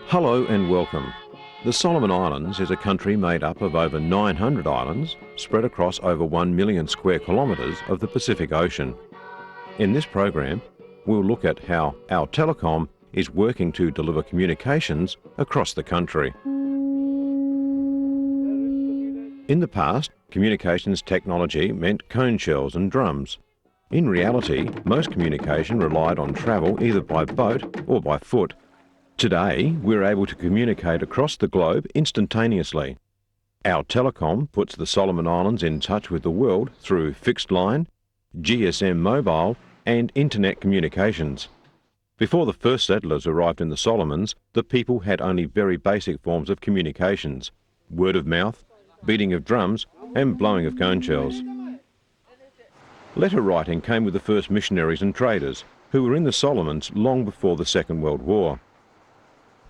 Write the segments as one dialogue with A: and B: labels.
A: Hello and welcome. The Solomon Islands is a country made up of over 900 islands spread across over 1 million square kilometres of the Pacific Ocean. In this program, we'll look at how our Telekom is working to deliver communications across the country. In the past, communications technology meant cone shells and drums. In reality, most communication relied on travel either by boat or by foot. Today, we're able to communicate across the globe instantaneously. Our Telekom puts the Solomon Islands in touch with the world through fixed line, GSM mobile and internet communications. Before the first settlers arrived in the Solomons, the people had only very basic forms of communications: word of mouth, beating of drums and blowing of cone shells. Letter writing came with the first missionaries and traders, who were in the Solomons long before the Second World War.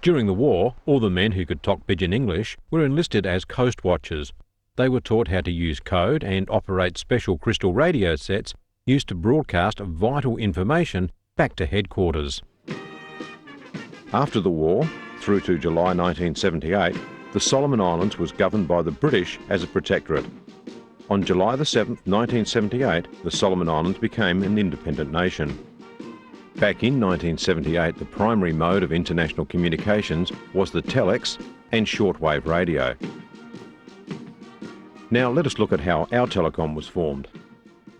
A: During the war, all the men who could talk pidgin English were enlisted as coast watchers. They were taught how to use code and operate special crystal radio sets used to broadcast vital information back to headquarters. After the war, through to July 1978, the Solomon Islands was governed by the British as a protectorate. On July the 7th, 1978, the Solomon Islands became an independent nation. Back in 1978, the primary mode of international communications was the telex and shortwave radio. Now let us look at how our Telekom was formed.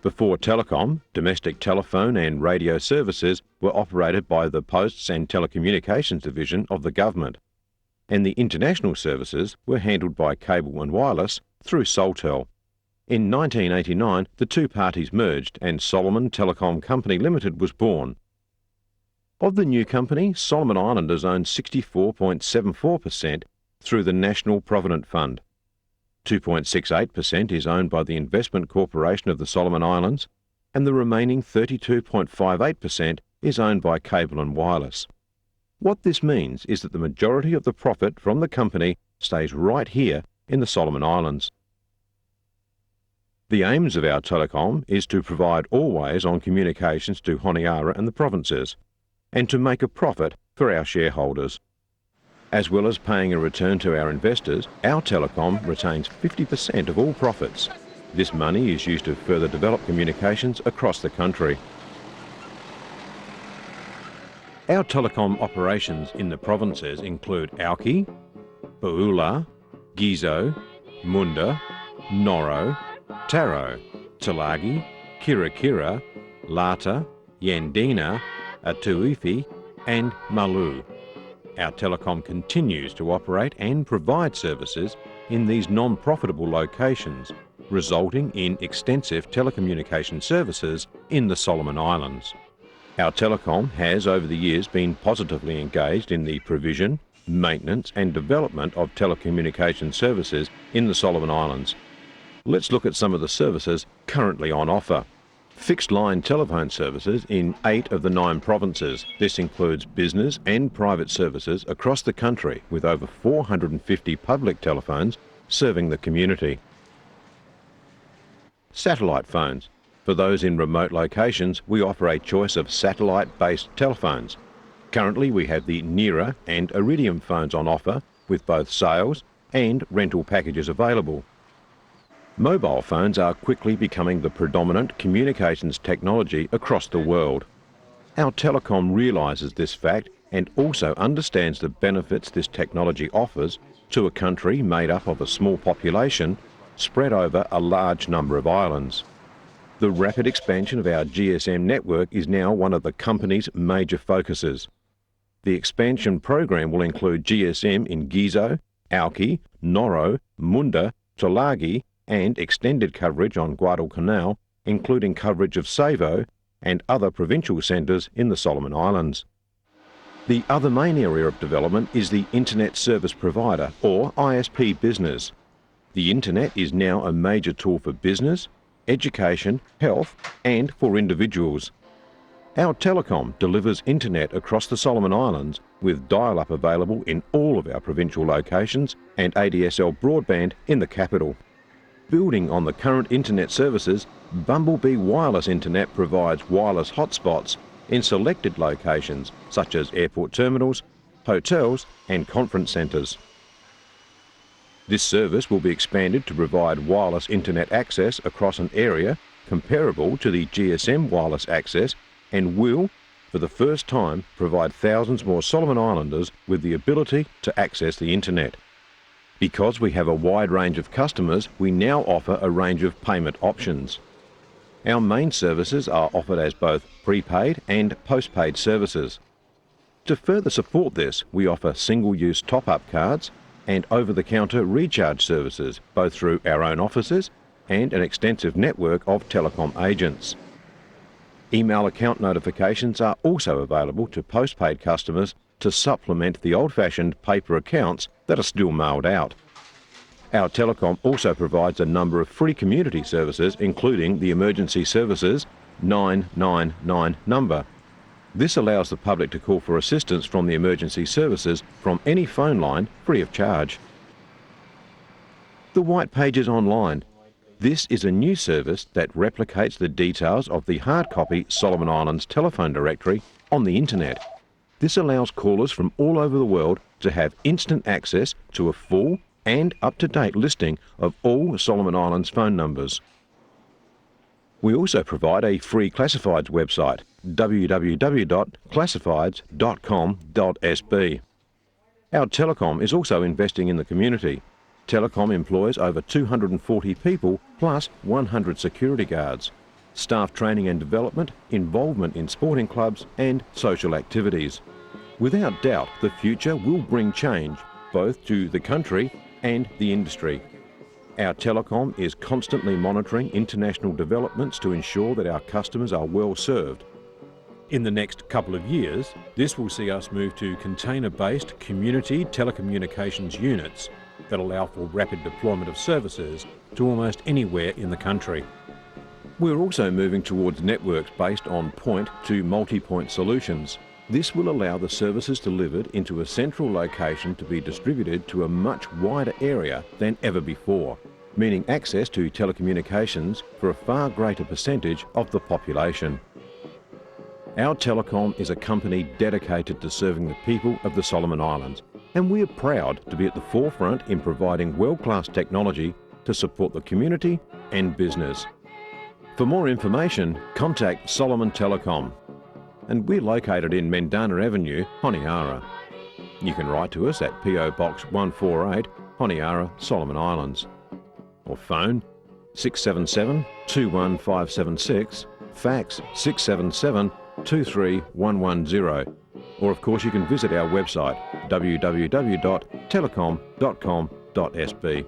A: Before Telekom, domestic telephone and radio services were operated by the Posts and Telecommunications Division of the government, and the international services were handled by Cable and Wireless through Soltel. In 1989, the two parties merged and Solomon Telecom Company Limited was born. Of the new company, Solomon Islanders owned 64.74% through the National Provident Fund. 2.68% is owned by the Investment Corporation of the Solomon Islands, and the remaining 32.58% is owned by Cable and Wireless. What this means is that the majority of the profit from the company stays right here in the Solomon Islands. The aims of our Telekom is to provide always-on communications to Honiara and the provinces, and to make a profit for our shareholders. As well as paying a return to our investors, our Telekom retains 50% of all profits. This money is used to further develop communications across the country. Our Telekom operations in the provinces include Auki, Beulah, Gizo, Munda, Noro, Taro, Tulagi, Kirakira, Lata, Yandina, Atuifi and Malu. Our Telekom continues to operate and provide services in these non-profitable locations, resulting in extensive telecommunication services in the Solomon Islands. Our Telekom has over the years been positively engaged in the provision, maintenance and development of telecommunication services in the Solomon Islands. Let's look at some of the services currently on offer. Fixed-line telephone services in 8 of the 9 provinces. This includes business and private services across the country with over 450 public telephones serving the community. Satellite phones. For those in remote locations, we offer a choice of satellite-based telephones. Currently, we have the Nera and Iridium phones on offer with both sales and rental packages available. Mobile phones are quickly becoming the predominant communications technology across the world. Our Telekom realises this fact and also understands the benefits this technology offers to a country made up of a small population spread over a large number of islands. The rapid expansion of our GSM network is now one of the company's major focuses. The expansion program will include GSM in Gizo, Auki, Noro, Munda, Tulagi, and extended coverage on Guadalcanal, including coverage of Savo and other provincial centres in the Solomon Islands. The other main area of development is the Internet Service Provider, or ISP business. The Internet is now a major tool for business, education, health, and for individuals. Our Telekom delivers Internet across the Solomon Islands with dial-up available in all of our provincial locations and ADSL broadband in the capital. Building on the current internet services, Bumblebee Wireless Internet provides wireless hotspots in selected locations such as airport terminals, hotels and conference centres. This service will be expanded to provide wireless internet access across an area comparable to the GSM wireless access and will, for the first time, provide thousands more Solomon Islanders with the ability to access the internet. Because we have a wide range of customers, we now offer a range of payment options. Our main services are offered as both prepaid and postpaid services. To further support this, we offer single-use top-up cards and over-the-counter recharge services, both through our own offices and an extensive network of telecom agents. Email account notifications are also available to postpaid customers to supplement the old-fashioned paper accounts that are still mailed out. Our Telecom also provides a number of free community services, including the Emergency Services 999 number. This allows the public to call for assistance from the emergency services from any phone line free of charge. The White Pages Online. This is a new service that replicates the details of the hard copy Solomon Islands telephone directory on the internet. This allows callers from all over the world to have instant access to a full and up-to-date listing of all Solomon Islands phone numbers. We also provide a free classifieds website, www.classifieds.com.sb. Our Telecom is also investing in the community. Telecom employs over 240 people plus 100 security guards. Staff training and development, involvement in sporting clubs and social activities. Without doubt, the future will bring change, both to the country and the industry. Our Telecom is constantly monitoring international developments to ensure that our customers are well served. In the next couple of years, this will see us move to container-based community telecommunications units that allow for rapid deployment of services to almost anywhere in the country. We're also moving towards networks based on point to multi-point solutions. This will allow the services delivered into a central location to be distributed to a much wider area than ever before, meaning access to telecommunications for a far greater percentage of the population. Our Telecom is a company dedicated to serving the people of the Solomon Islands, and we are proud to be at the forefront in providing world-class technology to support the community and business. For more information, contact Solomon Telecom, and we're located in Mendana Avenue, Honiara. You can write to us at PO Box 148, Honiara, Solomon Islands, or phone 677 21576, fax 677 23110, or of course you can visit our website www.telecom.com.sb.